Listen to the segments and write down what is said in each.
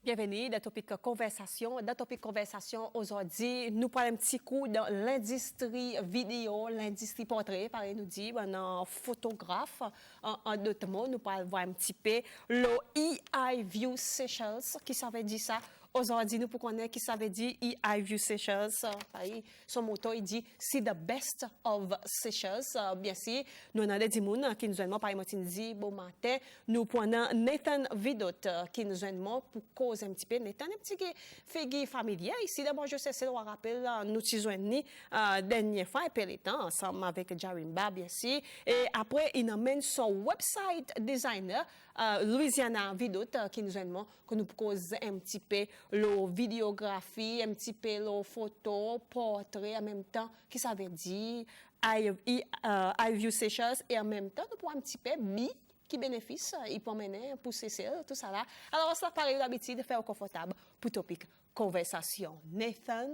Bienvenue dans Topik Konversasyon. Dans Topik Konversasyon, aujourd'hui, nous parlons un petit coup de l'industrie vidéo, l'industrie portrait, pareil nous dit, un photographe. En d'autres mots, nous parlons voir un petit peu le EI-View Seychelles, qui ça veut dire ça. Aujourd'hui, nous pouvons connaître qui ça veut dire EI-View Seychelles. Son motto, il dit « See the best of Seychelles ». Bien sûr, nous avons des gens qui nous ont par exemple dit « Bon matin ». Nous prenons L.Vidot N.Vidot qui nous ont pour causer un petit peu. Nathan, un petit figure familier ici. D'abord, je sais, c'est le rappel, nous sommes dernière fois, et puis le temps, ensemble avec Jarimba, bien sûr. Et après, il amène son website designer, L.Vidot N.Vidot, qui nous ont que nous cause un petit peu la vidéographie, un petit peu la photo, portrait, en même temps, qui ça veut dire, I-View Seychelles, et en même temps, nous pouvons un petit peu qui bénéficie, il peut mener pour Seychelles, tout ça là. Alors, ça paraît l'habitude de faire confortable pour Topik Konversasyon. Nathan,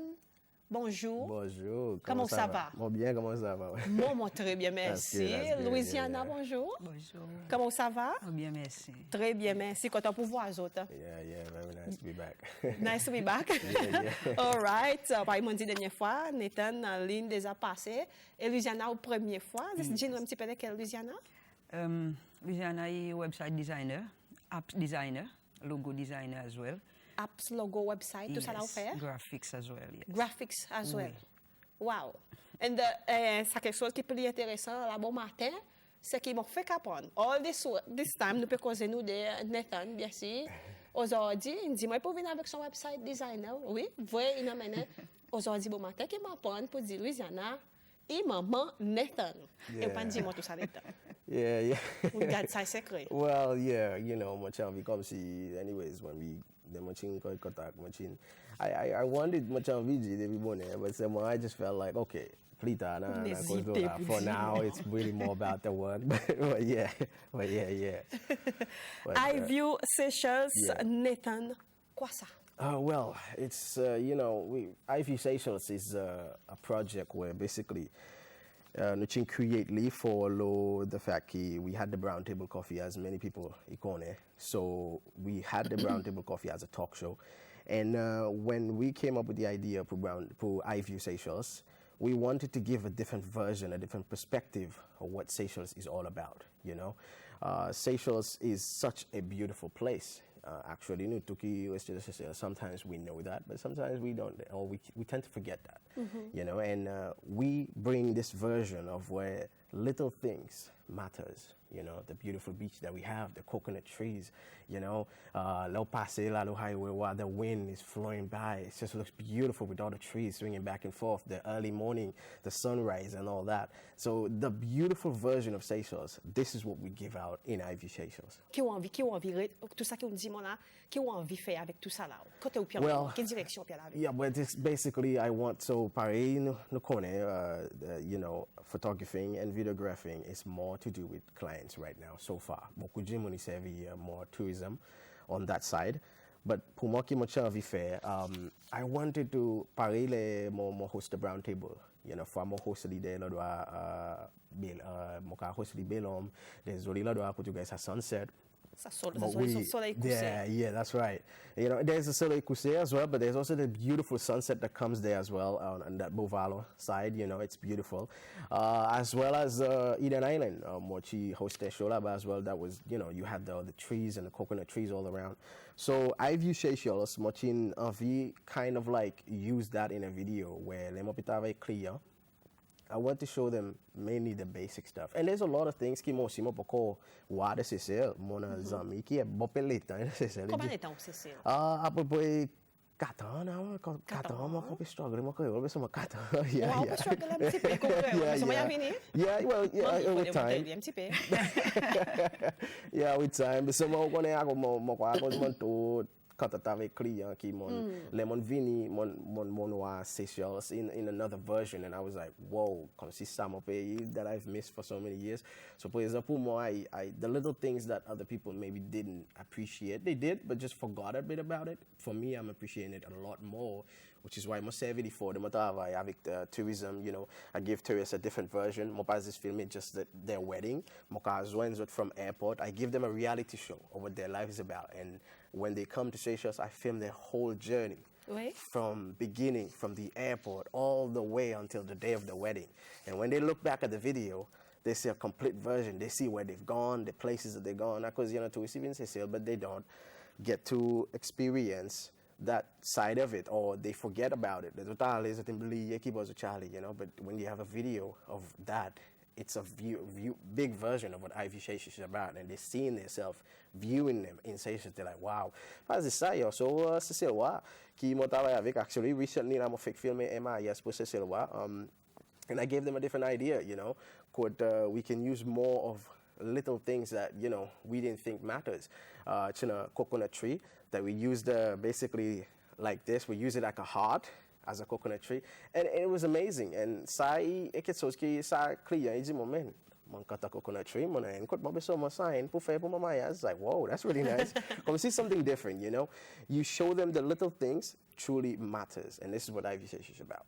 bonjour. Bonjour. Comment ça va? Bon, bien, comment ça va? Moi, très bien, merci. Louisiana, bonjour. Bonjour. Comment ça va? Bien, merci. Très bien, merci. Content pour voir les autres. Yeah, very nice to be back. Nice to be back. All right. Par exemple, la dernière fois, Nathan, en ligne déjà passé. Et Louisiana, la première fois. Dis-nous un petit peu de quelle Louisiana? Louisiana est website designer, app designer, logo designer as well. Apps, logo, website, tout ça là, vous faites? Graphics as well, yes. Graphics as well. Wow. Et c'est quelque chose qui est plus intéressant là, bon matin, c'est qu'ils m'ont fait comprendre. All this time, nous pouvons causer nous de Nathan, bien sûr. Aujourd'hui, il dit, moi, pour venir avec son website designer, oui, voyez, il m'amène. Aujourd'hui, bon matin, qu'il m'apprend pour dire, Louisiana, et maman Nathan. Et pas dire moi tout ça Nathan. Yeah. We got ça secret. Well, yeah, you know, we come see, anyways, when we, the machine contact machine, I wanted much of VG to be born there, but I just felt like, okay, Plita, for now, it's really more about the word, but yeah. I-View Seychelles, Nathan, quoi ça? Well, it's, I.V. Seychelles is a project where basically we create for the fact that we had the brown table coffee as many people ikone. So we had the brown table coffee as a talk show. And when we came up with the idea for I.V. Seychelles, we wanted to give a different version, a different perspective of what Seychelles is all about, you know. Seychelles is such a beautiful place. Actually, sometimes we know that, but sometimes we don't, or we tend to forget that, you know. And we bring this version of where little things matters, you know, the beautiful beach that we have, the coconut trees, you know, Lo Pase, La Lo Highway, while the wind is flowing by. It just looks beautiful with all the trees swinging back and forth, the early morning, the sunrise and all that. So the beautiful version of Seychelles, this is what we give out in I.V. Seychelles. Qui ont envie, tout ça qu'on dit, là, qui ont envie de faire avec tout ça là? Côté ou quelle direction puis avec? Yeah, but it's basically I want, so pareil, you know, photographing and videographing is more to do with clients right now so far. Beaucoup de gens serve more tourism on that side. But pour moi qui m'a envie faire, I wanted to parler more host the brown table. You know, for more host l'idée là doit mon host l'ibelom, les oli là doit pour you guys a sunset. Yeah, that's right. You know, there's a soleil couché as well, but there's also the beautiful sunset that comes there as well on that Bovalo side. You know, it's beautiful. As well as Eden Island, Mochi hosted show lab as well. That was, you know, you had the trees and the coconut trees all around. So I view Seychelles, Mochin Envie kind of like use that in a video where les mopitave clear. I want to show them mainly the basic stuff. And there's a lot of things qui m'ont aussi beaucoup de Seychelles, mon ami qui est bopelita en Seychelles. Combien de temps au Seychelles? À peu près 4 ans, non? 4 ans, moi, je struggle, moi, je suis 4 ans. Yeah, wow, struggle un petit peu, with time. Un petit peu. Yeah, with time. So, moi, avec client qui mon vini mon Seychelles in another version, and I was like, whoa, comme si ça m'a pays that I've missed for so many years. So for example, the little things that other people maybe didn't appreciate, they did, but just forgot a bit about it. For me, I'm appreciating it a lot more, which is why I say for the travail avec tourism, you know, I give tourists a different version. Mon pas just filming just their wedding. Mon cas from airport, I give them a reality show of what their life is about, and when they come to Seychelles, I film their whole journey. Oui. From beginning, from the airport, all the way until the day of the wedding. And when they look back at the video, they see a complete version. They see where they've gone, the places that they've gone. Because, you know, tourists even Seychelles, but they don't get to experience that side of it, or they forget about it. You know, but when you have a video of that, it's a big version of what Ivy Seychelles is about, and they're seeing themselves, viewing them in Seychelles. They're like, wow. Parce ça, yo, so Cecil qui m'a travaillé avec, actually, recently, I'm a fake film MIS pour Cecil and I gave them a different idea, you know. We can use more of little things that, you know, we didn't think matters. It's in a coconut tree that we used basically like this. We use it like a heart as a coconut tree, and it was amazing. And sai eketsoski sa clear is moment. Man cut a coconut tree, man, and cut my so much sign. It's like, whoa, that's really nice. Come see something different, you know. You show them the little things truly matters, and this is what Ivy Seychelles is about.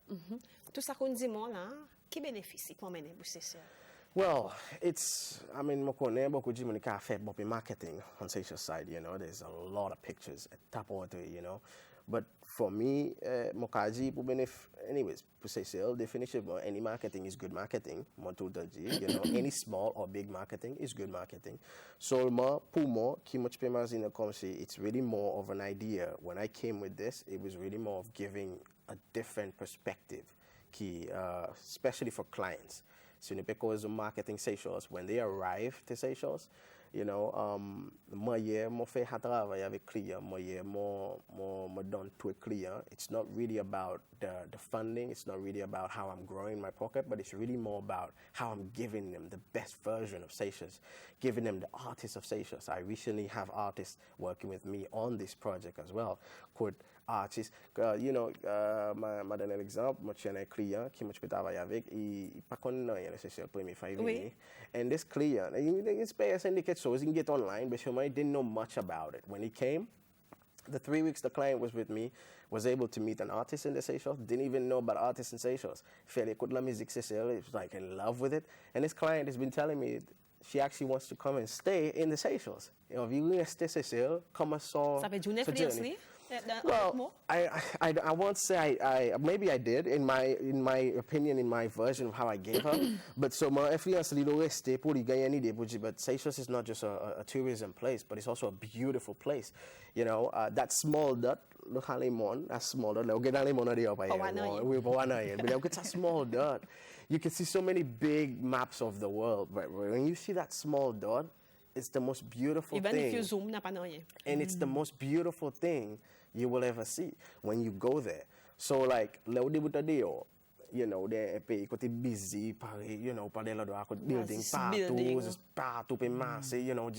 Tout ça qu'on dit moi là, qui bénéficie pour mener pour Seychelles? Well, it's, I mean, marketing on Seychelles side, you know, there's a lot of pictures at top order, you know. But for me, anyways, for Seychelles, definition of any marketing is good marketing. You know, any small or big marketing is good marketing. So, it's really more of an idea. When I came with this, it was really more of giving a different perspective, especially for clients. So, because of marketing Seychelles, when they arrive to Seychelles, you know, moi fait travailler avec client, moi done to a client. It's not really about the funding. It's not really about how I'm growing my pocket, but it's really more about how I'm giving them the best version of Seychelles, giving them the artists of Seychelles. I recently have artists working with me on this project as well. Artists, you know, ma donne un exemple, moi j'ai un client qui je peux travailler avec, il pas connaît rien de Seychelles pour me faire venir. And this client, it's best indicate so he can get online, but he didn't know much about it. When he came, the 3 weeks the client was with me, was able to meet an artist in the Seychelles, didn't even know about artists in Seychelles. Fait écoute la musique Seychelles, he was like in love with it. And this client has been telling me she actually wants to come and stay in the Seychelles. You know, if you stay Seychelles, come and saw. Ça veut dire influence, well, I won't say maybe I did in my opinion, in my version of how I gave her. But so my influence but Seychelles is not just a tourism place, but it's also a beautiful place. You know, that small dot, look how that small dot. It's a small dot. You can see so many big maps of the world, but when you see that small dot, it's the most beautiful thing. Even if you zoom, n'a pas rien. And it's the most beautiful thing you will ever see when you go there. So like, you know, they're busy, you know, building partout, you know,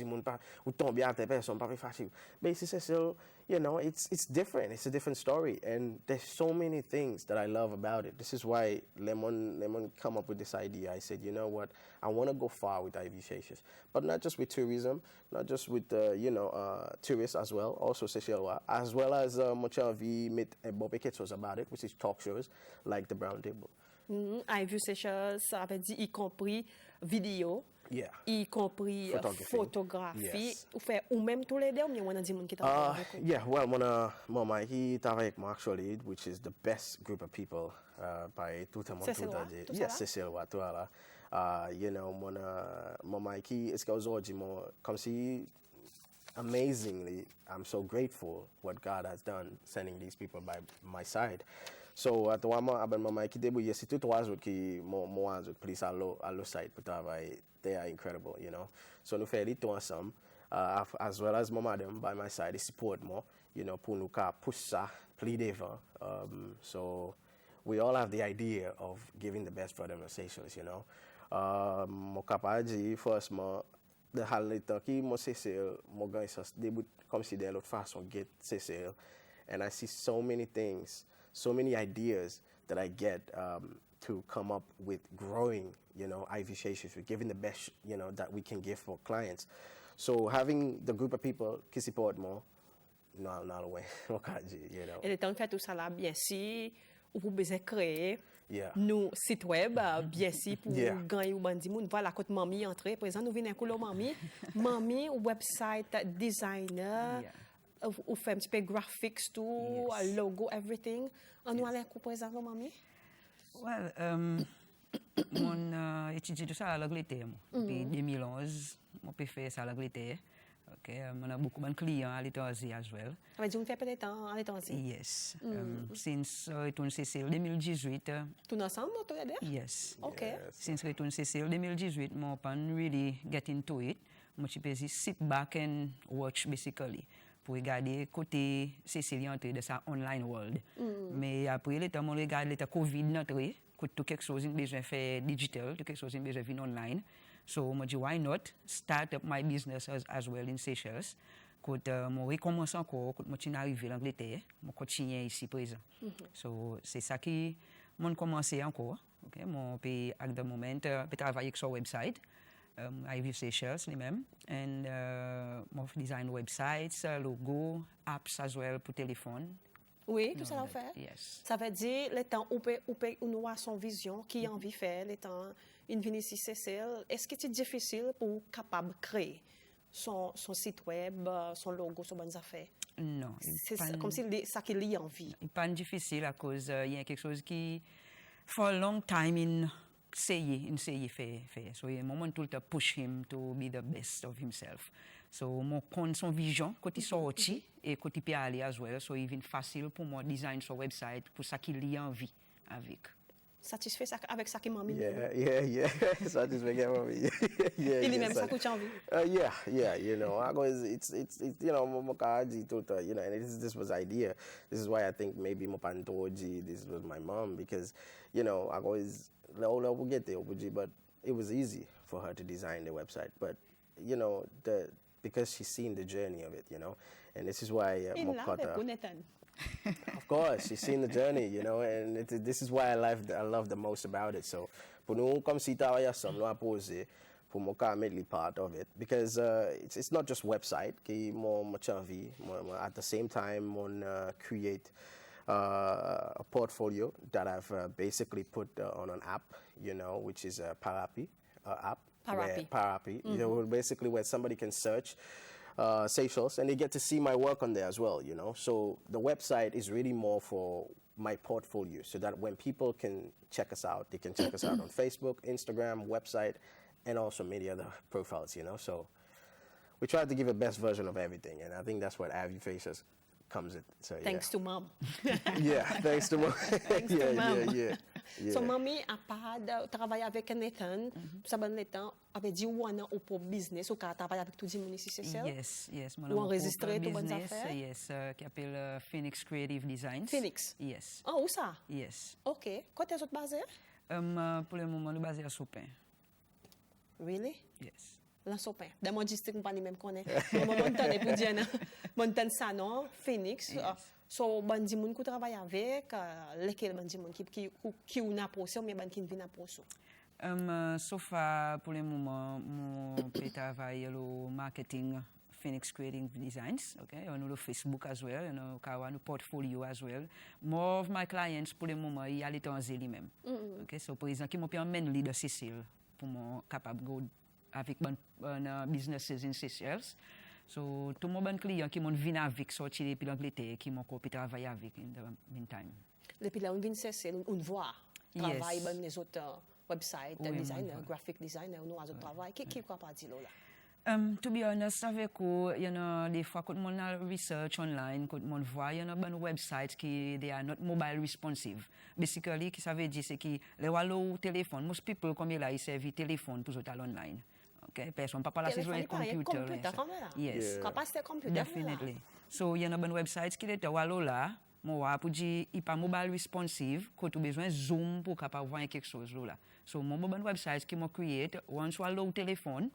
basically, you know, it's different. It's a different story, and there's so many things that I love about it. This is why Lemon come up with this idea. I said, you know what, I want to go far with Ivy Seychelles, but not just with tourism, not just with you know, tourists as well, also Seychelles, as well as much of the was about it, which is talk shows like the Brown Table. Ivy Seychelles, ça veut dire y compris vidéo. Yeah. Y compris photographie. Yes. Ou même tous les deux, mais on a dit qui travaille avec. Yeah, well, Mama, he travaille avec moi actually, which is the best group of people by tout le monde. Yes, Cecil, voilà. You know, Mama, he est aujourd'hui comme si amazingly, I'm so grateful what God has done sending these people by my side. So at Wama aben mama qui débrouille c'est tout trois autres qui moi plus à l'autre side pour travailler. They are incredible, you know. So nous faisons tout ensemble, as well as mama them by my side, they support more, you know, pour nous push ça plus devant. So we all have the idea of giving the best for demonstrations, you know. Mon capable de first the halita qui mo Cecil mo gars ça début comme si de l'autre façon get Cecil, and I see so many things, so many ideas that I get to come up with growing, you know, Ivy Seychelles, we're giving the best, you know, that we can give for clients. So having the group of people qui support more, not away, you know. Et le temps de faire tout ça là, bien si vous besoin créer nous site web, bien si pour gagner ou bandi moun, voilà côté mamie entrer, par exemple nous venons couleur mamie website designer. ou fait un petit peu graphics tout, Yes. logo, everything. On nous allait couper ça, mamie? Well, mon étudié tout ça à l'Angleterre. Depuis 2011, mon peux faire ça à l'Angleterre. Okay, on a beaucoup de clients à l'étranger as well. Ça veut dire qu'on fait peut-être à l'étranger. Yes. Since retourne Seychelles 2018. Tout ensemble, tous les deux? Yes. OK. Since retourne Seychelles 2018, mon pas really get into it. Moi, je peux sit back and watch basically. Pour regarder côté Seychelles entrer de sa online world. Mais après, le temps, on regarde le COVID n'entré, tout quelque chose in besoin faire digital, tout quelque chose in besoin faire online. So, moi, why not start up my business as well in Seychelles? Quand moi recommence encore, quand moi suis arrivé en Angleterre, moi continue ici présent. So, c'est ça qui moi commencé encore. Okay, moi peut à the moment peut travailler sur website. Ivy Seychelles lui-même. And moi design websites, logo, apps as well pour téléphone. Oui, tout ça l'a fait. Yes. Ça veut dire, le temps où on a son vision, qui a envie de faire, le temps, une vie ici, Seychelles, est-ce que c'est difficile pour capable de créer son site web, son logo, son bonnes affaires? Non. C'est comme si c'est ça qui lui envie. C'est pas difficile à cause il y a quelque chose qui, for a long time in essayer faire. So, il y a un moment tout le temps push him to be the best of himself. So, mon compte son vision, quand il sorti et quand il peut aller as well, so il est facile pour moi design son website pour ça qu'il a envie avec. Satisfait avec ça qui m'a mis. Yeah. Satisfait me. Yeah. Il est même ça que tu as envie. Yeah. You know, I go. It's you know, Mokaji Tota. You know, and this was idea. This is why I think maybe Mopantoji. This was my mom because, you know, I always we'll get there, but it was easy for her to design the website. But you know, because she's seen the journey of it, you know, and this is why of course, she's seen the journey, you know, and this is why I love the most about it. So, pour nous comme si t'avais nous apposer pour moi mainly part of it because it's not just website qui moi envie. At the same time, on create a portfolio that I've basically put on an app, you know, which is a Parapi app. Parapi. You know, basically where somebody can search Seychelles and they get to see my work on there as well, you know. So the website is really more for my portfolio so that when people can check us out, they can check us out on Facebook, Instagram, website, and also many other profiles, you know. So we try to give a best version of everything, and I think that's what Ivy Faces comes in. So, Thanks to mom. Yeah, thanks to mom. Yeah. So, mamie, à part de travailler avec Nathan, ça bon le temps, avait dit ou on a au pour business ou qu'à travailler avec tout le monde ici, c'est ça? Yes. Ou enregistrer tout bonnes affaires? Yes, qui appelle Phoenix Creative Designs. Phoenix? Yes. Oh, où ça? Yes. OK. Quand est-ce que tu es basé? Pour le moment, nous basé à Sopin. Really? Yes. Dans Sopin. Dans mon district, on ne peut pas même connaître. Mon montagne pour dire, mon ça non, Phoenix. So, bon di moun qui travaille avec, lesquels bon di moun qui ou n'a posé ou bien bon qui vient n'a posé. Sauf pour le moment, mon peut travailler le marketing Phoenix Creative Designs, okay? On a le Facebook as well, on a le portfolio as well. More of my clients pour le moment, il y a l'étranger lui-même. Okay? So, par exemple, qui m'ont amené de Seychelles pour moi capable de avec bon businesses in Seychelles. So, tout mon bon client qui m'ont venu avec sortir depuis l'Angleterre, qui m'ont copié travailler avec in the meantime. Depuis là, on vient Seychelles, on voit travail dans les autres websites, designer, graphic designer, on a autres travail. Qui quoi pas dire là? To be honest, avec vous, you know, des fois quand on a research online, quand on voit, il y a des websites qui they are not mobile responsive. Basically, qui ça veut dire c'est que les wallo téléphone, most people comme là, ils servent téléphone pour autres online. Okay, personne pas parler sur le computer. Yes. Capacité computer. Definitely. So, il y a des websites qui sont wallo là, moi pour dire il pas mobile responsive, quand tu besoin zoom pour capable voir quelque chose là. So, mon mobile website qui m'a créé, once wallo téléphone,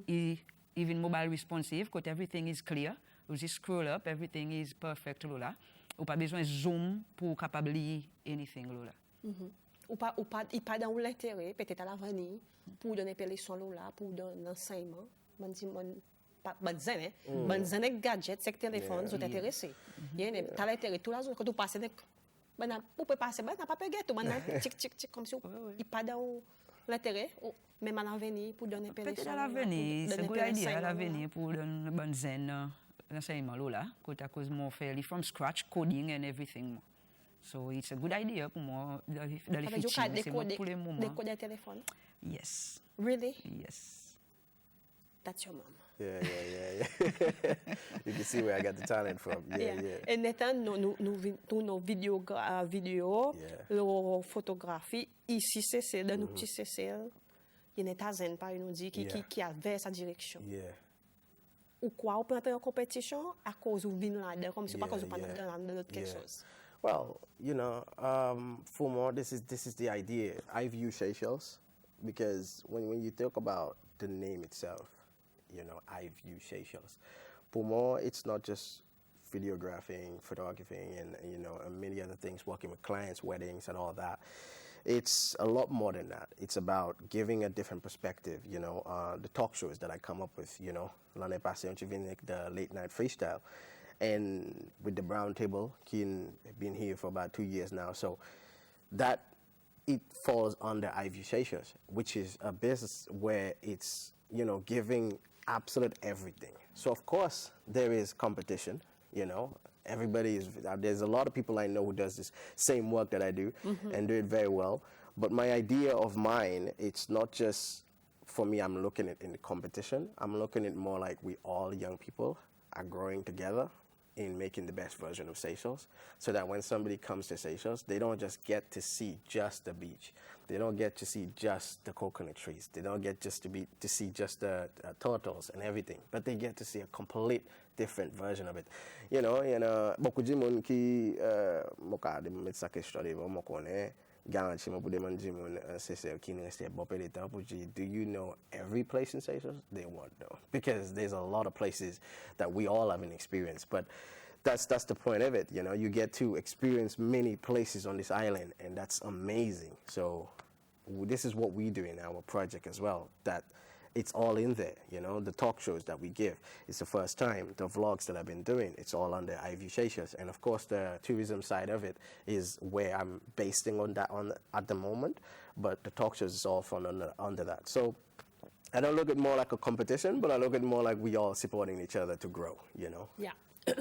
even mobile responsive, quand everything is clear, you just scroll up, everything is perfect là. Ou pas besoin zoom pour capable lire anything là. Ou pas dans l'intérêt, peut-être à l'avenir, pour donner des leçons là, pour donner un enseignement. Bon gadget, c'est que téléphone, sont intéressés. Tu as l'intérêt tout là, quand tu passes, tu peux passer, tu n'as pas payé tout, tic, comme ça. Il pas dans l'intérêt, même à l'avenir, pour donner des leçons. Peut-être à l'avenir, c'est une bonne idée à l'avenir pour donner une bonne zen l'enseignement là, à cause moi faire from scratch coding and everything. So it's a good idea pour moi dans le futur. C'est moi pour le moment. Décoder téléphone? Yes. Really? Yes. That's your mom. Yeah. You can see where I got the talent from. Yeah. Et Nathan, nos vidéos, nos photographies, ici, c'est dans nos petits Seychelles. Il y a un Tazen, par nous dit, qui avait sa direction. Yeah. Ou quoi, on peut entrer en compétition à cause où vient là-dedans, comme si pas cause où pas dans l'autre quelque chose. Well, for more, this is the idea. I view Seychelles because when you talk about the name itself, I view Seychelles. For more, it's not just videographing, photographing, and many other things, working with clients, weddings, and all that. It's a lot more than that. It's about giving a different perspective, the talk shows that I come up with, l'année passée, the late night freestyle. And with the Brown Table, Keen been here for about 2 years now. So that it falls under I View Seychelles, which is a business where it's, giving absolute everything. So of course there is competition, there's a lot of people I know who does this same work that I do and do it very well. But my idea of mine, it's not just for me, I'm looking at in the competition. I'm looking at more like we all young people are growing together in making the best version of Seychelles, so that when somebody comes to Seychelles, they don't just get to see just the beach. They don't get to see just the coconut trees. They don't get just to see just the turtles and everything, but they get to see a complete different version of it. Beaucoup de monde qui moka de mettre ça question de mo connaît garanti mo pour demander mon c'est qui reste bon peu de temps pour dire, do you know every place in Seychelles? They won't know, because there's a lot of places that we all haven't experienced. But that's the point of it, you get to experience many places on this island, and that's amazing. So this is what we do in our project as well, that it's all in there, the talk shows that we give. It's the first time. The vlogs that I've been doing, it's all under I View Seychelles. And of course, the tourism side of it is where I'm basing on that at the moment. But the talk shows is all under that. So I don't look at it more like a competition, but I look at it more like we all supporting each other to grow, Yeah.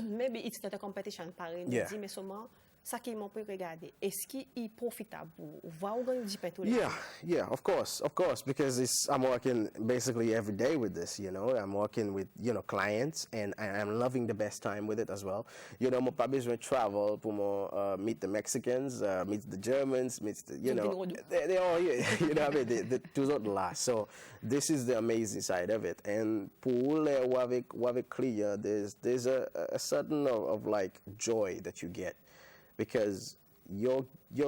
Maybe it's not a competition, pareil. Yeah. Mais seulement, ça qui m'ont pu regarder, est-ce qu'il est profitable pour voir organiser tous les Yeah, of course, because I'm working basically every day with this, I'm working with, clients, and I'm loving the best time with it as well. Mon pas besoin de travel pour meet the Mexicans, meet the Germans, meet the, they're all here, they toujours là. So this is the amazing side of it. And pour les avec clear, there's a certain of like joy that you get, because you're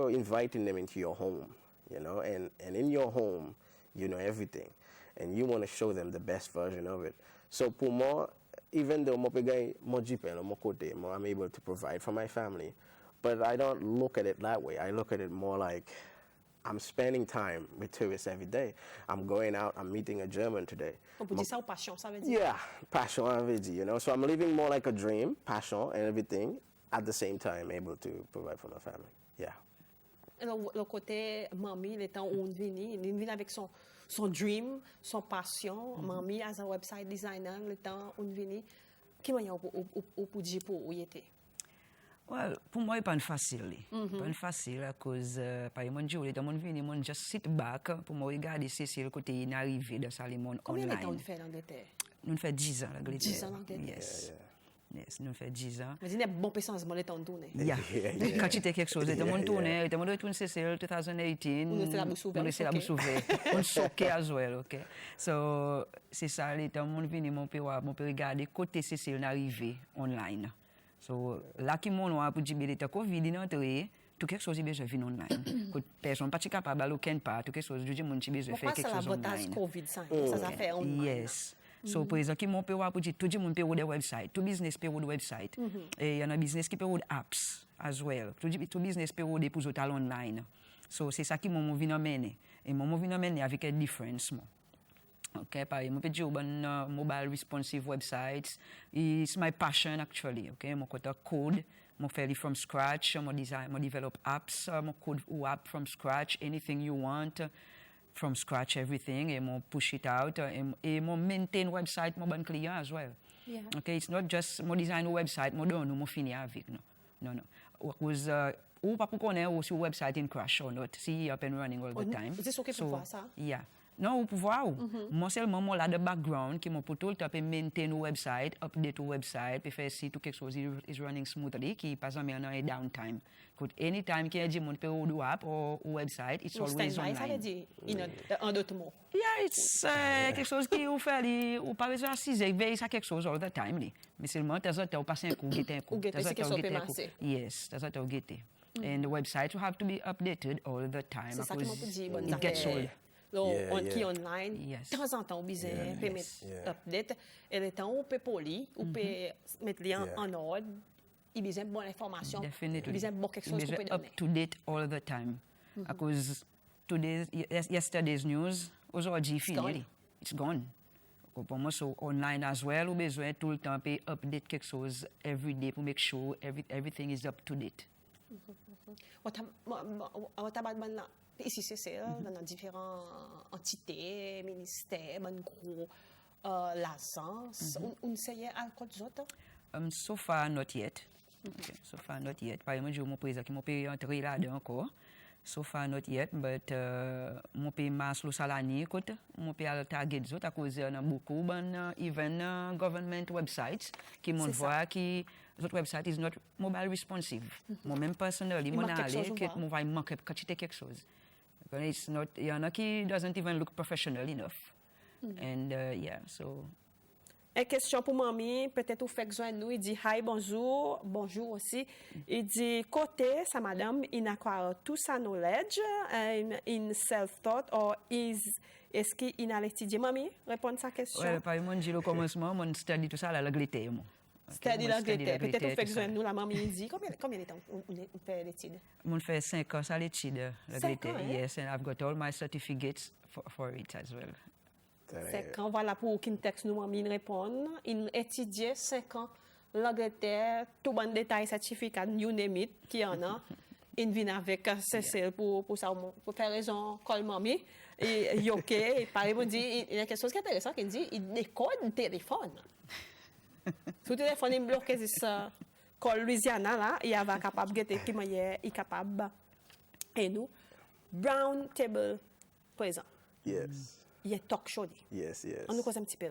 inviting them into your home, and in your home, everything, and you want to show them the best version of it. So pour moi, even though I'm able to provide for my family, but I don't look at it that way. I look at it more like I'm spending time with tourists every day. I'm going out, I'm meeting a German today. On peut dire ça, passion, ça veut dire? Yeah, passion, so I'm living more like a dream, passion and everything, at the same time able to provide for my family. Yeah. Alors, le côté mamie, le temps où on vient avec son dream, son passion, mamie as a website designer, le temps où on vient, qui m'a pour dire pour où il était? Well, pour moi, c'est pas facile. Pas facile à cause, par exemple, je viens, just sit back pour me regarder si le côté inarrivé de ça, le monde online. Combien de temps on fait en Angleterre? Nous fait 10 ans en Angleterre. 10 ans en Angleterre? Yes. Yes, nous fait 10 ans. Mais il y a bon puissance, le temps de tourner. Yeah. Quand tu étais quelque chose, tu as tourné, tu as retourné Seychelles 2018. On laissait la bouche ouverte. On laissait la bouche ouverte. On soquait as well, OK? So, c'est ça, le temps où on vient, on peut regarder côté Seychelles arrivé online. So, là qui mon a pour dire que le Covid est entré, tout quelque chose est besoin de venir online. Personne pas capable d'aller aucun part, tout quelque chose, je dis mon petit besoin faire quelque chose online. Pourquoi c'est l'avantage Covid ça fait online? Yes. So, par exemple, qui mon peut voir pour dire tout le monde peut avoir des websites, tout business peut avoir des websites. Et il y a un business qui peut avoir des apps as well. Tout business peut avoir des pour autres online. So, c'est ça qui mon vient amener. Et mon vient amener avec une différence. Okay, par exemple, je peux dire mobile responsive websites. It's my passion actually. Okay, je côté code, je fais from scratch, je design, je develop apps, je code ou app from scratch, anything you want, from scratch everything, et je push it out, et je maintain website, mon bon client as well. Yeah. Okay, it's not just mo design a website, mo don mo fini avec, no. Because ou pas pour connaître ou sur website in crash or not, see up and running all the time. C'est ce que pour voir ça. Yeah. Non, ou pour voir. Moi seulement moi là de background qui mo pour tout le temps maintain o website, update o website, puis faire si tout quelque chose is running smoothly, qui pas jamais en a downtime. Could anytime qu'il y a du monde peut ou app or website, it's always Ça veut online. dire, en d'autres mots. Yeah, it's quelque chose qui ou fait ou pas besoin d'assiser, veiller ça quelque chose all the time li. Mais seulement t'as ça t'as passé un coup, guetter un coup. Ou guetter, c'est quelque chose peut passer. Yes, t'as ça t'as guetter. And the website will have to be updated all the time. C'est ça qui m'a dit, bon, it gets old. Qui online, Yes. de temps en temps, on peut mettre update, et le temps, on peut poli, on peut mettre les en ordre, il besoin de bonne information, Definitely. il besoin de bon quelque chose qu'on peut up donner. to date all the time. Because yesterday's news, aujourd'hui fini. It's gone. Pour moi, so online as well, on besoin tout le temps de update quelque chose every day pour make sure everything is up to date. Ici, c'est dans différentes entités, ministères, gros l'agence. On sait à quoi d'autre? So far, not yet. Okay, so far, not yet. Par exemple, je mon président qui m'a payé entrer là-dedans encore. So far, not yet, but mon pays masse le salani, écoute, mon pays a target zot à cause de beaucoup de even government websites qui m'ont voit qui votre website is not mobile responsive. Moi-même personnellement, mon allé que mon va manquer quand tu quelque chose. It's not, il y en a qui doesn't even look professional enough. And yeah, so. Une question pour mamie, peut-être vous faites besoin de nous. Il dit hi, bonjour, bonjour aussi. Il dit côté, sa madame, il acquire tout sa knowledge in self-taught or est-ce qu'il a étudié, mamie? Répondre à sa question. Ouais, par exemple, je au commencement, mon study tout ça à l'Angleterre. Study l'Angleterre. Peut-être vous faites besoin de nous, la mamie, il dit combien de temps on fait l'étude? Mon fait 5 ans à l'étude l'Angleterre. Yes, and I've got all my certificates for it as well. 5 ans, voilà pour qu'une texte nous mamie répond. Il étudie 5 ans l'Angleterre, tout bon détail, certificat, you name it, qui en a. Il vient avec Cécile pour ça, pour faire raison, call mamie. Et OK, et par exemple, il y a quelque chose qui est intéressant, qu'il dit, il décode le téléphone. Sur le téléphone, il bloque ça, call Louisiana, là, il va capable de guetter qui est capable. Et nous, Brown Table présent. Yes. Il y a talk show. Yes, yes. On nous cause un petit peu.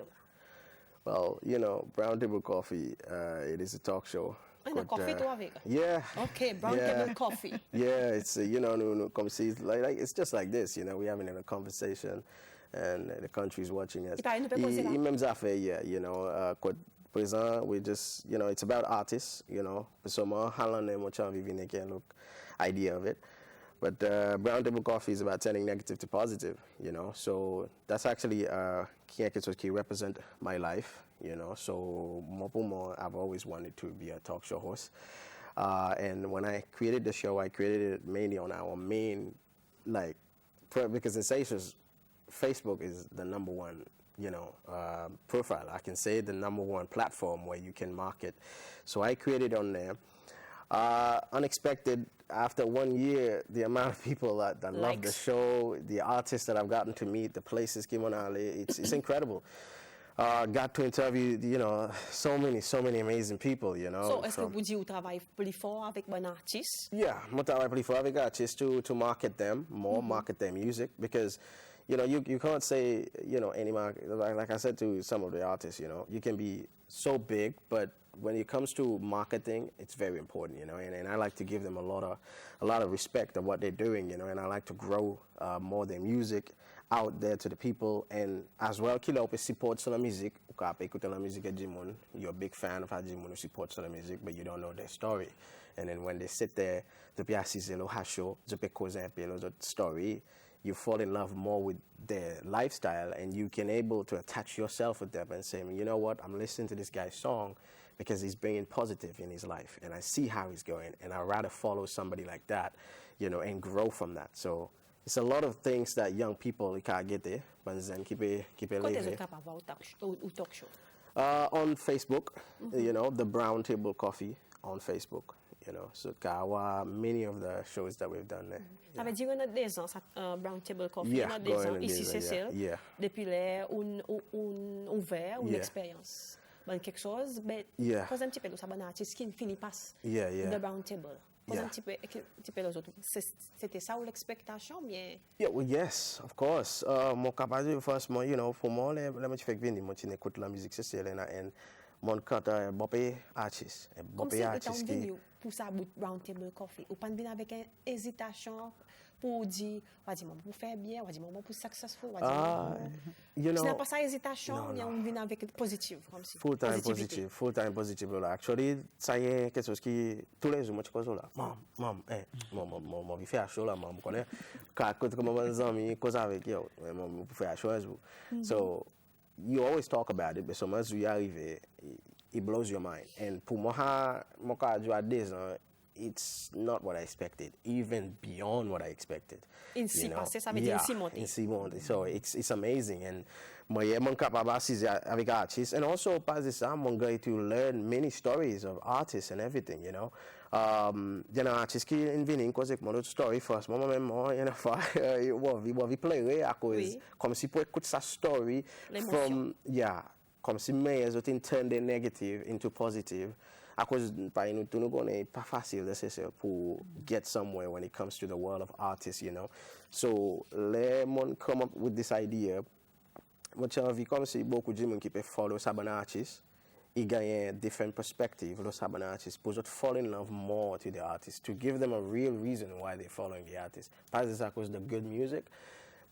Well, you know, Brown Table Coffee, it is a talk show. And coffee to have. Yeah. Okay, Brown Table Coffee. Yeah, it's you know, come see, like it's just like this, you know, we're having a conversation, and the country's watching us. Même affaire, yeah, you know, present, we just, you know, it's about artists, you know, so more Holland much of even can look idea of it. But Brown Table Coffee is about turning negative to positive, you know. So that's actually key represent my life, you know. So I've always wanted to be a talk show host. And when I created the show, I created it mainly on our main, like, because in Seychelles, Facebook is the number one, you know, profile. I can say the number one platform where you can market. So I created on there. Unexpected, after 1 year, the amount of people that love the show, the artists that I've gotten to meet, the places, it's incredible. Got to interview, you know, so many amazing people, you know. So, est-ce que vous dites que vous travaillez plus fort avec un artiste? Yeah, I travaille plus fort avec artists to market them more, market their music, because, you know, you can't say, you know, any market, like I said to some of the artists, you know, you can be so big, but when it comes to marketing, it's very important, you know, and I like to give them a lot of respect of what they're doing, you know, and I like to grow more their music out there to the people, and as well, kila ope support sur la musique, ou ka écouter la musique de Jimon, you're a big fan of how Jimon supports sur la musique, but you don't know their story, and then when they sit there, the piasis lo hasho, the cause the story, you fall in love more with their lifestyle, and you can able to attach yourself with them and say, you know what, I'm listening to this guy's song because he's bringing positive in his life, and I see how he's going, and I'd rather follow somebody like that, you know, and grow from that. So it's a lot of things that young people can't get there, but then keep it living. Talk show? On Facebook, you know, the Brown Table Coffee on Facebook. You know, so many of the shows that we've done there. Ça veut dire qu'on a des ans, Brown Table Coffee, Yeah, on a des ans ici, Cécile, yeah. depuis là, on ouvert, une expérience. ben quelque chose, ben, Yeah. pose un petit peu de ça, ben artiste qui finit passe Yeah, yeah. the round table. Pose Yeah. un petit peu les autres. C'était ça ou l'expectation, bien. Yeah, well, yes, of course. Mon capable franchement, you know, pour moi, les me fait venir, moi, tu écoutes la musique c'est là, et mon canteur, bopé artiste, Comme si bopé vous artiste êtes qui. venu pour ça round table coffee. Ou pas venir avec une hésitation pour dire, on va dire, pour faire bien, on va dire, pour successful, on va dire. You Tu n'as know, pas ça hésitation, non, mais non. on vient avec positif, comme si. Full-time Positivité. full-time positive là. Actually, ça y est, quelque chose qui, tous les jours, moi, tu causes là. Maman, il fait un show là, maman, connaît. Quand comme mes amis, cause avec, yo, maman, pour faire un show, so, you always talk about it, but so much you arrive, it blows your mind. And pour moi, mon cas, du à 10 ans, it's not what I expected, even beyond what I expected. Ainsi you know? passé, ça veut dire ainsi monté. Ainsi monté. So it's amazing. And moi, je suis capable d'assister avec artistes. And also, pas de ça, I'm going to learn many stories of artists and everything, you know. Il y a un artiste qui est venu cause mon autre story first. Moi, même, il y a une fois, il pleurait à cause, comme si pour écouter sa story from, yeah, comme si mes autres turn the negative into positive. À cause par nous tout nous connaît pas facile de c'est pour get somewhere when it comes to the world of artists, you know. So les gens come up with this idea. Moi j'ai envie comme si beaucoup de gens qui peuvent follow saban artist, ils gagnent different perspective le saban artist pour fall in love more to the artist, to give them a real reason why they're following the artist. Pas c'est à cause de good music.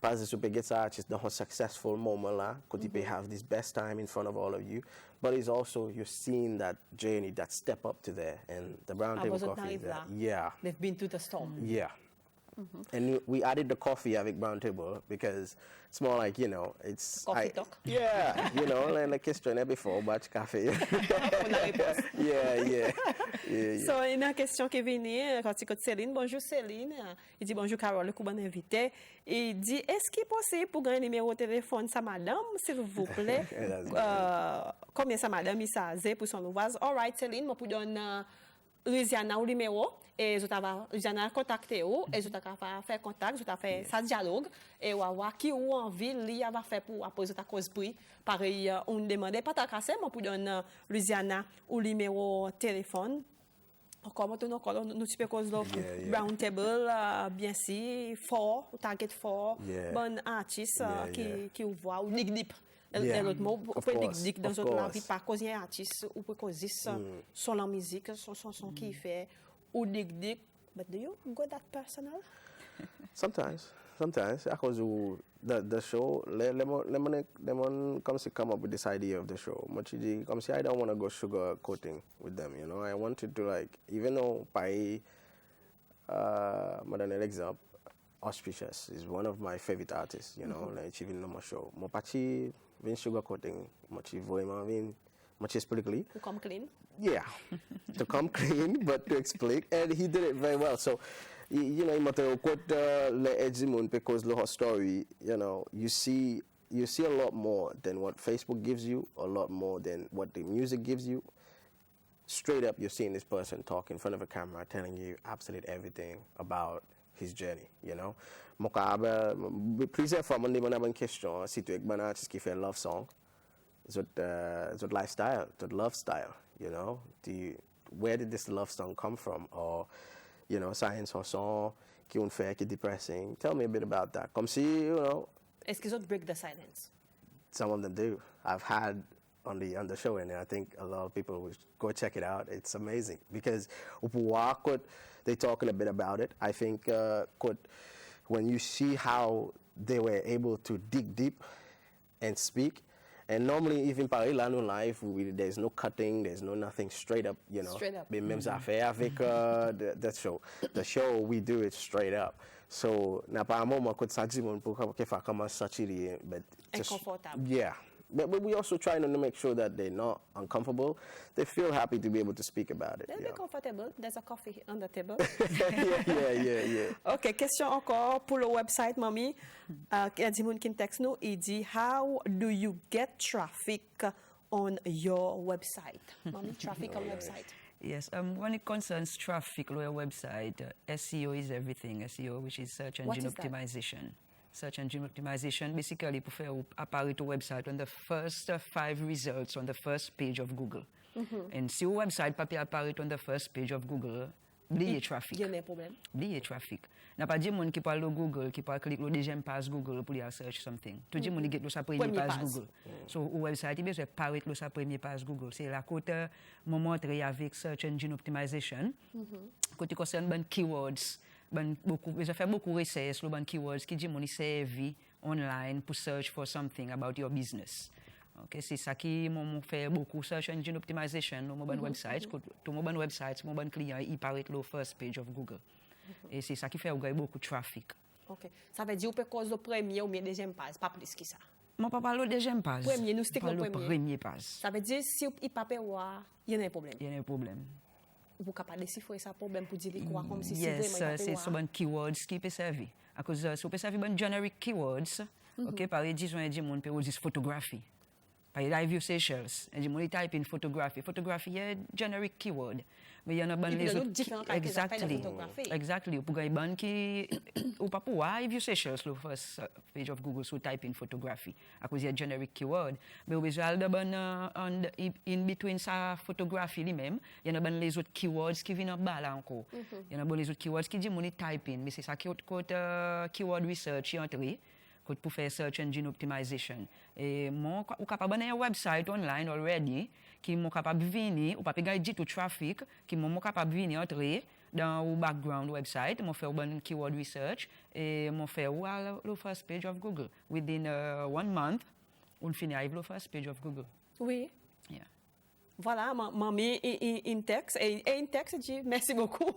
Pas de super get artist the whole successful moment là, could you have this best time in front of all of you, but it's also you're seeing that journey, that step up to there, and the brown table coffee. Yeah. They've been to the storm. Yeah. And we added the coffee avec brown table because it's more like, you know, it's Coffee talk. Yeah, you know, like a question before batch coffee. yeah. So, il y a une question qui est venue quand il Céline. Bonjour Céline. Il dit bonjour Carole, le coup bon invité. Il dit est-ce qu'il est possible pour gagner un numéro de téléphone sa madame, s'il vous plaît? Combien sa madame il s'azé pour son ouvaz? All right Céline, moi pour donner Louisiana ou numéro. Et je t'avais contacté ou et je t'avais fait contact, je t'avais fait ça dialogue et on va voir qui ou envie lui va faire pour apposer ta cause prix. Pareil, on demandait pas ta casse, moi pour donner Louisiana ou numéro téléphone. Encore nous tu peux cause round table bien si fort, target fort, bon artiste qui voit ou dig deep. L'autre mot, on peut dig dans notre vie par cause un artiste ou peut causer son la musique, son qui fait. Ou dig, but do you go that personal? Sometimes. Because the show, lemon comes to come up with this idea of the show. Come see, I don't want to go sugar coating with them, you know. I wanted to like, even though by modern example, Auspicious is one of my favorite artists, you know, like even on my show. Mo pachi vin sugar coating, mochi voima vin. Much politically. To come clean? Yeah, to come clean, but to explain. And he did it very well. So, you know, because the whole story, you know, you see a lot more than what Facebook gives you, a lot more than what the music gives you. Straight up, you're seeing this person talk in front of a camera, telling you absolutely everything about his journey, you know. Please, for Monday, I have a question. Si tu es un artiste qui fait un love song, it's lifestyle, it's love style, you know. Where did this love song come from? Or, you know, science or song qui on fait, qui depressing. Tell me a bit about that. Comme si, you know. Est-ce qu'ils ont break the silence? Some of them do. I've had on the show, and I think a lot of people will go check it out. It's amazing because they're talking a bit about it. I think when you see how they were able to dig deep and speak. And normally, even par là, in life, there's no cutting, there's no nothing, straight up, you know. Straight up. Même affaire avec that show. The show, we do it straight up. So, n'a pas un moment que ça dit, pour que ça commence à tirer, but just, inconfortable. Yeah. But we also try to make sure that they're not uncomfortable. They feel happy to be able to speak about it. They'll be comfortable. There's a coffee on the table. yeah. OK, question encore pour le website, Mami. Il y a des gens qui textent nous. Il dit, how do you get traffic on your website? Mami, traffic on website. Yes, when it concerns traffic on your website, SEO is everything. SEO, which is search engine optimization. search engine optimization, basically pour faire apparaître au website on the first 5 results on the first page of Google. And si au website pas apparaître on the first page of Google, oubliez trafic. Il y a un problème. Oubliez trafic. N'a pas dit monde qui parle au Google, qui parle cliquer le deuxième page Google pour aller search something. Tout dit monde qui get sa première page Google. So au website il besoin apparaître sa première page Google. C'est la côté me montrer avec search engine optimization. Côté concerne ben keywords, ben beaucoup besoin faire beaucoup recherche sur ben keywords qui dit monde servi online pour search for something about your business. Okay, c'est ça qui m'a fait beaucoup search engine optimization dans mon website. Tout mon website, mon client il paraît le first page of Google. Et c'est ça qui fait beaucoup de trafic. OK. Ça veut dire que cause le premier ou bien deuxième page, pas plus que ça. Moi pas parler deuxième page. Premier, nous stick le premier page. Ça veut dire si il pas il y a un problème. Il y a un problème. Vous capable déchiffrer ça problème pour dire quoi comme si yes, c'est sur bon keywords qui peut servir. À cause si on peut servir bon generic keywords, OK, par exemple, disons mon peut dire photographie. Par exemple, Seychelles, et je type in photography. Photography est generic keyword. Mais il y en a ban les autres. Exactly. Pour gagner ban qui ou pas pour view Seychelles le first page of Google so type in photography. À cause il y a generic keyword. Mais au besoin de ban in between sa photographie lui-même, il y en a ban les autres keywords qui viennent en bas là encore. Il y en a ban les autres keywords qui dit mon type in, mais c'est ça qui est keyword research entry. Pour faire search engine optimization. Et moi, ou capable d'avoir un website online already, qui est capable de venir, ou pas gagner du tout trafic, qui est capable de venir entrer dans le background website, moi faire un keyword research, et moi faire le first page of Google. Within 1 month, on finit avec le first page of Google. Oui. Yeah. Voilà, m'a mis in text. Et in text, dit merci beaucoup.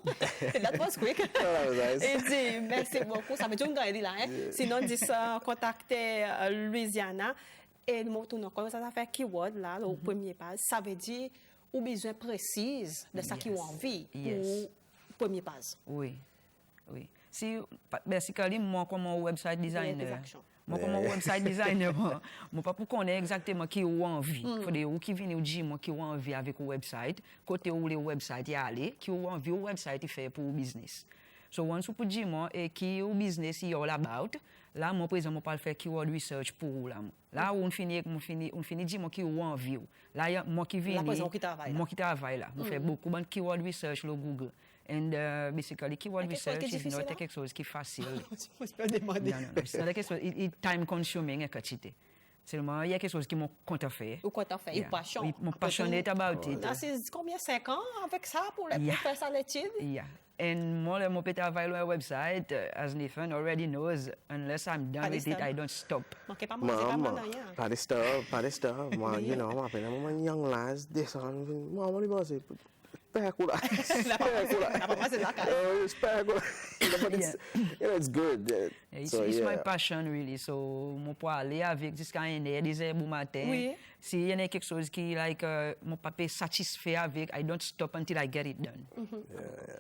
That was quick. Et dit merci beaucoup. Ça veut dire qu'on dit là. Sinon, dit contacter Louisiana. Et nous tournons comme ça fait keyword là, au premier page. Ça veut dire ou besoin précis de ça qui ont envie pour premier page. Oui. Si, basically, moi, comme website designer. Moi, comme website designer, moi, pas pour connaître exactement qui a envie. Il faut dire qui vient dire moi qui a envie avec le website, côté où le website y aller, qui a envie le website fait pour le business. So, once vous pouvez dire moi et qui le business is all about, là, moi, par exemple, je parle faire keyword research pour là. Là, on finit dire moi qui a envie. Là, moi qui viens, moi qui travaille là. Je fais beaucoup de keyword research sur Google. And basically, keyword research is not quelque chose qui est facile. Je peux demander. Non, c'est quelque chose qui est time consuming et quantité. Seulement, il y a quelque chose qui m'a content fait. Ou content fait, Yeah. passion. Oui, mon passionate about it. C'est combien 5 ans avec ça pour faire ça l'étude? Yeah. And moi, je peux travailler sur un website, as Nathan already knows, unless I'm done with it, I don't stop. Manquez pas manger, pas manger rien. Pas de stuff. Moi, you know, moi, I'm young lads, this on, moi, on va dire, spectacular. It's good. It's my passion, really. So, je peux aller avec jusqu'à un heure, 10 heures du matin. Oui. S'il y a quelque chose qui, like, mon papa satisfait avec, I don't stop until I get it done.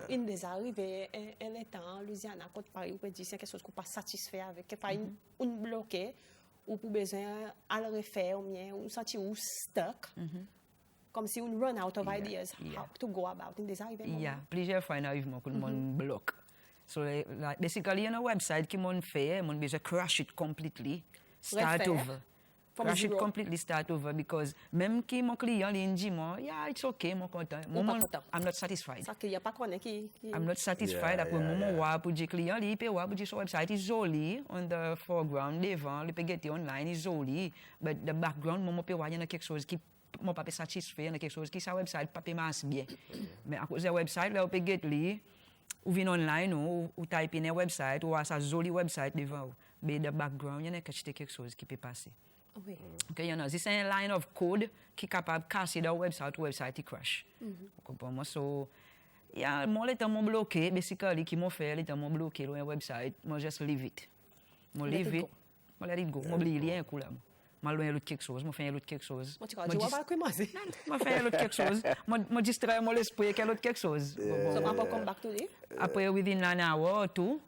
Il nous est arrivé un temps en Louisiana, quand Paris, on peut dire c'est quelque chose qu'on pas satisfait avec, qu'il faut une bloqué, ou pour besoin à le refaire, ou bien on sentit ou stuck. Comme si on run out of ideas, how to go about. Il nous est arrivé. Plusieurs fois, il arrive que le monde bloque. So, basically, il y a un website qui m'ont fait, mon besoin crash it completely, start over. Crash it completely, start over, because même qui mon client, il dit moi, yeah, it's okay, mon content. I'm not satisfied. Ça qu'il y a pas connaît qui. I'm not satisfied. Après, moi, pour dire client, il peut voir pour dire son website is joli on the foreground, devant, il peut get online is joli, but the background, moi, peut voir il y a quelque chose qui mon pas satisfait, il y a quelque chose qui sa website pas marche bien. Mais à cause de website là, on peut get li, ou vient online ou type in un website ou à sa joli website devant, mais the background, il y a quelque chose qui peut passer. Oui. Okay, you know, c'est un line of code qui est capable de casser le website qui crash. Vous comprenez? So, moi, les temps bloqué, basically, qui m'ont fait, les temps bloqué le website, moi, just leave it. Moi, leave it. Moi, let it go. Moi, oublie rien, coup là. Moi, loin l'autre quelque chose, moi, fais l'autre quelque chose. Moi, tu crois, tu vas pas commencer. Moi, fais l'autre quelque chose. Moi, distrais mon esprit avec l'autre quelque chose. So, on peut come back to it? Après, within an hour or two,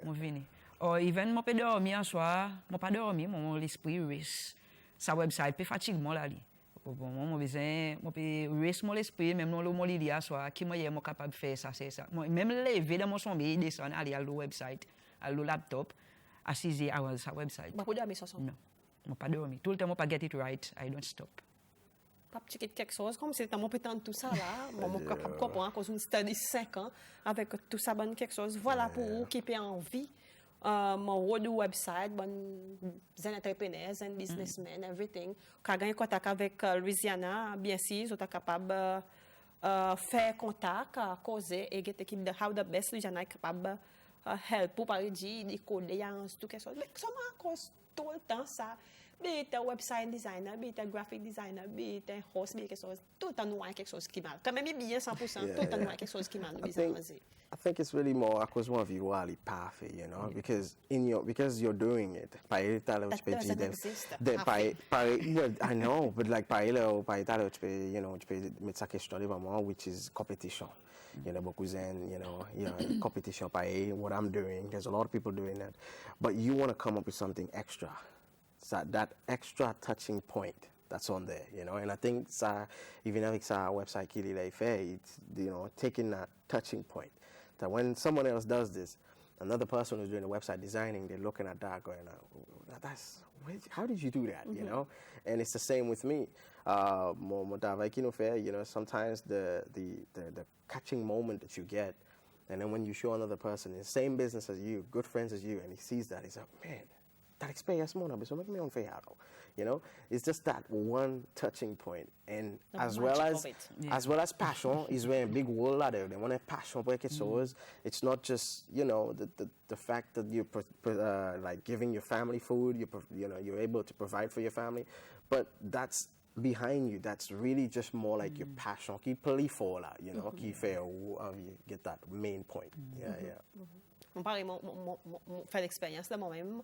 moi, fini. Or even moi peux dormir un soir, moi pas dormir, mon l'esprit reste. Sa website peut fatiguer moi là li. Moi besoin, moi peut reste mon esprit même non le mon lit à soir qui moi est capable faire ça c'est ça. Moi même lever dans mon sommeil descendre aller à le website, à le laptop. à 6 hours sa website. Bah, pour dormir ça. Non, je ne pas dormir. Tout le temps, je ne pas get it right, I don't stop. Pas petit quelque chose, comme si moi prétendre tout ça là, moi je capable de comprendre à cause d'une study 5 ans avec tout ça bonne quelque chose. Voilà pour vous qui peut en vie. Mon website, bon entrepreneurs, businessmen, everything. Quand gagner contact avec Louisiana, bien sûr, vous êtes capable faire contact, causer et get équipe de how the best Louisiana est capable help pour par dire des codes, tout quelque chose. Mais ça m'a cause tout le temps ça. Be it a website designer, be it a graphic designer, be it a host, be it quelque chose. Tout le temps, nous avons quelque chose qui mal. Quand même, bien 100%, tout le temps, nous avons quelque chose qui mal. I think it's really more because one of you are path, you know, because you're doing it. That doesn't exist. Well, I know, but like you know, which is competition. You know, because then, you know, competition what I'm doing. There's a lot of people doing that, but you want to come up with something extra. That extra touching point that's on there, you know, and I think even if our website it's, you know, taking that touching point that when someone else does this, another person who's doing the website designing, they're looking at that going, how did you do that, you know? And it's the same with me. You know, sometimes the catching moment that you get, and then when you show another person in the same business as you, good friends as you, and he sees that, he's like, man, that experience more, so make me on fair, you know. It's just that one touching point, and as well as passion is where a big world out there. They want a passion for it, so it's not just, you know, the fact that you're like giving your family food, you're able to provide for your family, but that's behind you. That's really just more like your passion. Keep playful, you know, keep fair. You get that main point. Yeah. Mon père, fait l'expérience là moi-même.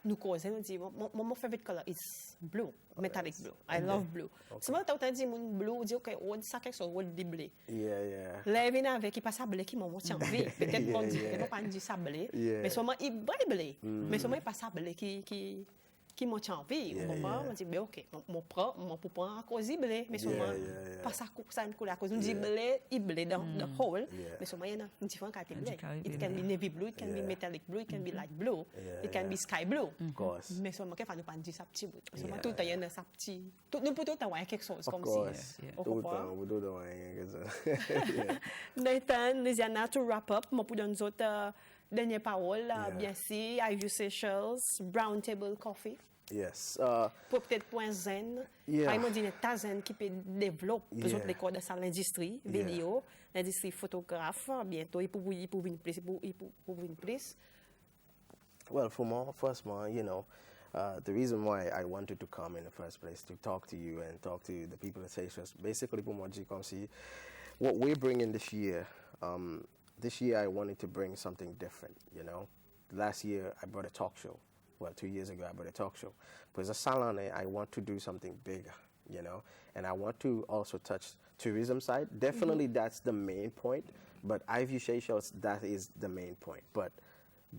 Nous causons, nous disons, mon favorite color is blue, metallic blue. I love blue. Si moi, t'as dit mon blue, dit ok, on dit ça quelque chose, on dit bleu. Yeah. Là, il avec qui passe à bleu qui m'a monté en vie. Peut-être mon dit, il va pas dire ça bleu, mais seulement il bleu. Mais seulement il passe à bleu qui m'ont envie. On dit, ben ok, mon papa a causé blé, mais seulement pas ça une couleur. À cause nous dit blé, il blé dans the whole, mais seulement il y a une différente catégorie. It can be navy blue, it can be metallic blue, it can be light blue, it can be sky blue. Of course. Mais seulement qu'il faut nous pas dire ça petit bout. Seulement tout le temps il y a ça petit. Nous peut tout le temps avoir quelque chose comme si. Tout le temps. Nathan, Louisiana, to wrap up, moi pour nous autres dernière parole, bien sûr, I Seychelles, Brown Table Coffee. Yes. Pour peut-être point zen. Par exemple, il y a zen qui peut développer les autres écoles de l'industrie vidéo, l'industrie photographe. Bientôt, il peut venir plus. Well, first, you know, the reason why I wanted to come in the first place to talk to you and talk to the people in Seychelles, basically, what we're bringing this year. This year, I wanted to bring something different, you know. Last year, I brought a talk show. Well, 2 years ago, I brought a talk show. But as a salon, I want to do something bigger, you know. And I want to also touch tourism side. Definitely, that's the main point. But Ivy Seychelles, that is the main point. But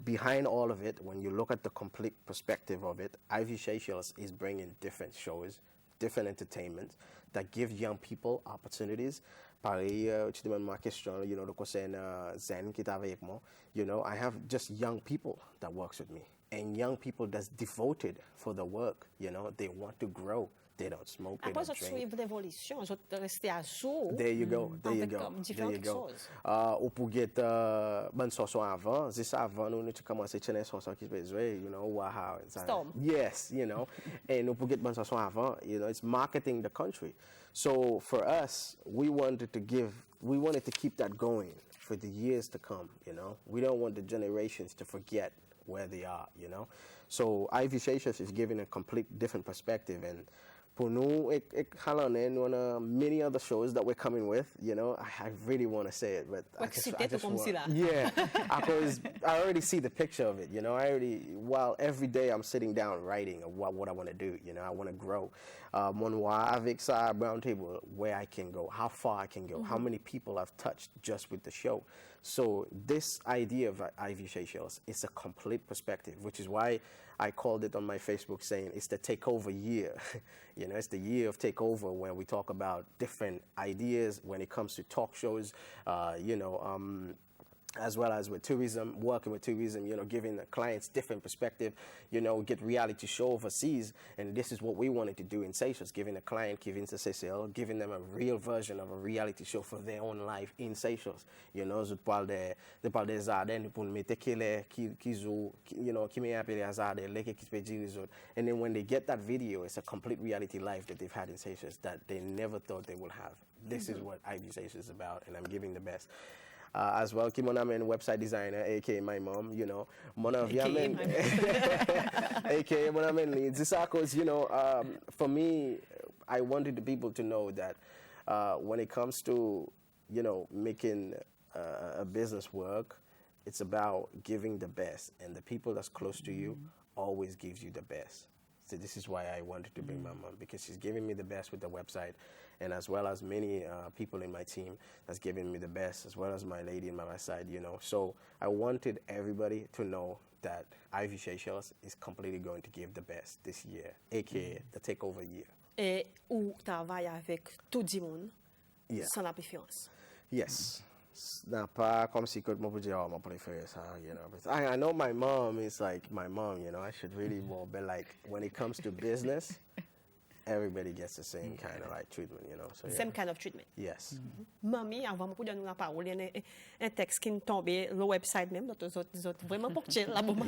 behind all of it, when you look at the complete perspective of it, Ivy Seychelles is bringing different shows, different entertainments that give young people opportunities. Pareil, tu demandes ma question, you know, le concerne Zen qui est avec moi. You know, I have just young people that works with me. And young people that's devoted for the work, you know, they want to grow. They don't smoke, they don't drink. Après, suivre l'évolution, ils ont resté à jour. There you go. Ou pour get bonne chanson avant, c'est ça avant, nous tu commences à chanter chanson qui se jouer, you know, wow. Storm. Yes, you know. And pour get bonne chanson avant, you know, it's marketing the country. So for us, we wanted to keep that going for the years to come, you know. We don't want the generations to forget where they are, you know. So Ivy Seychelles is giving a complete different perspective, and for nous, many other shows that we're coming with, you know. I really want to say it, but I just want, because I already see the picture of it, you know. While every day I'm sitting down writing what I want to do, you know. I want to grow. Avec ça, Brown Table, where I can go, how far I can go, how many people I've touched just with the show. So this idea of Ivy Seychelles is a complete perspective, which is why I called it on my Facebook saying it's the takeover year. You know, it's the year of takeover when we talk about different ideas when it comes to talk shows, you know, as well as with tourism, working with tourism, giving the clients different perspective, get reality show overseas. And this is what we wanted to do in Seychelles, giving the client, giving to Seychelles, giving them a real version of a reality show for their own life in Seychelles. Je parle des jardins pour mettre qui me appelle les jardins, and then when they get that video, it's a complete reality life that they've had in Seychelles that they never thought they would have. This is what Ivy Seychelles is about, and I'm giving the best. As well, I'm a website designer, aka my mom, aka my mom leads. Because, for me, I wanted the people to know that when it comes to, making a business work, it's about giving the best, and the people that's close to you always gives you the best. So this is why I wanted to bring my mom, because she's giving me the best with the website, and as well as many people in my team that's giving me the best, as well as my lady by my side, So I wanted everybody to know that Ivy Seychelles is completely going to give the best this year, aka the takeover year. Et où travaille avec tout le monde, sans la préférence. Yes. Not pas comme si que moi dire oh my preference, but I know my mom is like my mom, I should really more, but like when it comes to business, everybody gets the same kind of like treatment, So Same kind of treatment. Yes. Mami, avant de donner la parole, il y a un texte qui est tombé le website même, donc vraiment pour que la moment.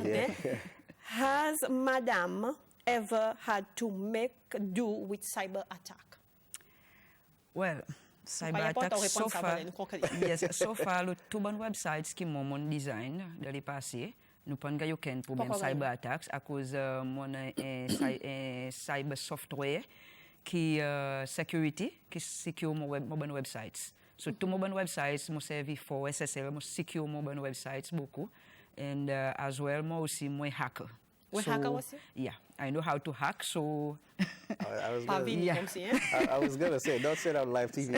Has Madame ever had to make do with cyber attack? Well, cyber attack so far, yes, so far, le tout bon websites qui mon design de les passés, nous prenons gagne aucun problème cyber attacks à cause mon cyber software qui security qui secure mon bon websites. So tout mon bon websites mon servi for SSL, mon secure mon bon websites beaucoup, and as well moi aussi moi hacker. Hacker aussi? Yeah, I know how to hack, so. I was gonna say, don't say that on live TV.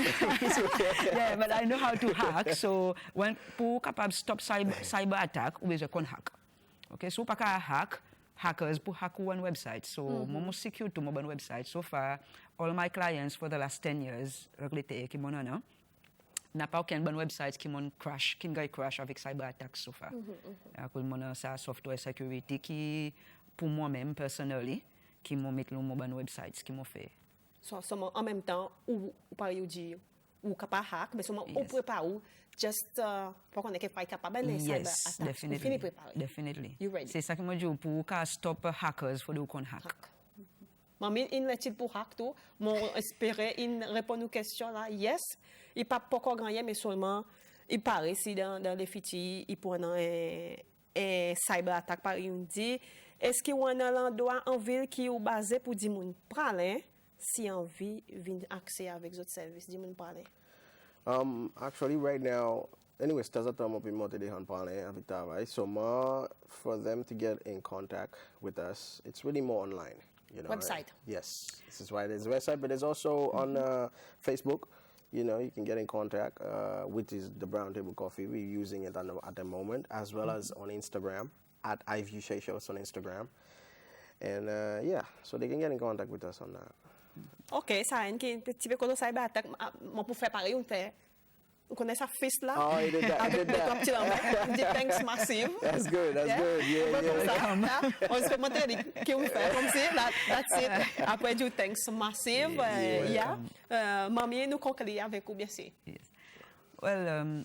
Yeah, but I know how to hack. So when pour capable stop cyber attack, we just can hack. Okay, so para hackers pour hack one website. So more secure to one website. So far, all my clients for the last 10 years, qui m'ont n'a pas aucun bon website qui m'ont crash avec cyber attack so far. À cause mon ça software security qui pour moi-même personnellement qui m'ont mis le bon websites qui m'ont fait. So en même temps ou par dire ou capable hack mais seulement on prépare ou just pour qu'on est capable de cyber attack. Definitely. You ready? C'est ça que moi dis pour stop hackers for do qu'on hack. Mami, il est pour hack tout. Mon espérer il répond aux questions là. Yes. Il pas encore gagné mais seulement il paraît si dans les fichiers il prend un cyber attack par une dit est-ce qu'il y a un endroit en ville qui est basé pour dire moun parler si envie vient accès avec d'autres services dire moun parler. Actually right now anyways there's a time up in Monte de parler avec travail so more for them to get in contact with us it's really more online. Website. Right? Yes, this is why there's a website, but there's also on Facebook. You can get in contact, which is the Brown Table Coffee. We're using it at the moment, as well as on Instagram, at Ivy Seychelles on Instagram. And so they can get in contact with us on that. OK, ça a qui petit peu quand cyber attack, moi pour faire pareil on fait. Vous connaissez sa fils là? Oh, he did that. Avec le dit thanks massive. That's good. Yeah. On se fait montrer qui on fait comme ça. That's it. Après du thanks massive. Mamie nous conclut avec vous bien sûr. Yes. Well,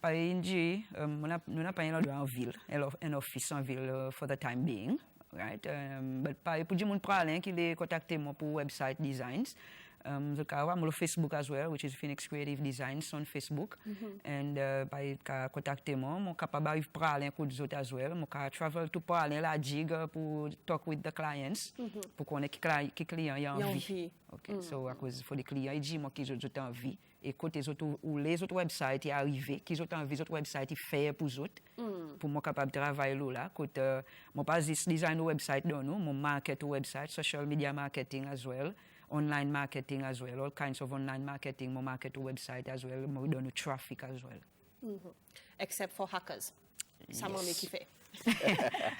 par NG, nous n'avons pas en ville, un office en ville for the time being, right? But pour dire mon parler qui les contacter moi pour website designs. So I'm Facebook as well, which is Phoenix Creative Designs on Facebook. And by contacter moi, I'm capable de parler avec les autres as well. I'm travel to parler la digue pour talk with the clients, pour connaître qui client y a envie. Okay, so à cause for the clients, ils disent moi qu'ils ont envie. Et côté les autres ou les autres websites y arrivé, qu'ils ont envie les autres websites y faire pour eux, pour moi capable de travailler là. Côté moi pas juste design website dans nous, mon market website, social media marketing as well. Online marketing as well, all kinds of online marketing, more market to website as well, more done traffic as well. Except for hackers. Ça m'a qui fait.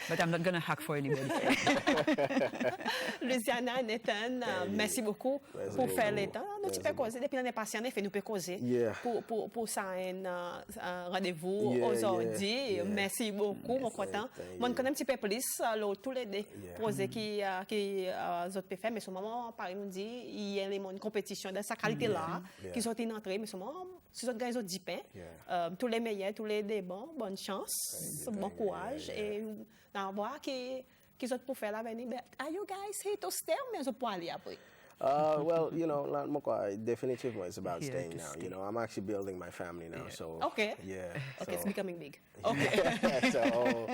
But I'm not going to hack for anybody. Luciana, Nathan, merci beaucoup pour faire le temps. Nous peux causer depuis l'année passée, en effet, nous pouvons causer pour ça un rendez-vous aujourd'hui. Merci beaucoup, mon content. Moi, je connais un petit peu plus tous les deux projets qui autres peuvent faire, mais ce moment, par exemple, il y a une compétition de sa qualité-là qui sont en entrée, mais ce moment, si vous avez 10 pains, tous les meilleurs, tous les deux bons, bonne chance, bon courage et on va voir qui sont pour faire l'avenir. Are you guys here to stay or mais pour aller après? Well, you know, definitively it's about staying now. You know, I'm actually building my family now, so okay. Yeah. Okay, so. it's becoming big. Okay. So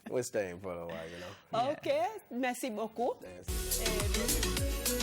we're staying for a while, you know. Okay, merci beaucoup. Merci.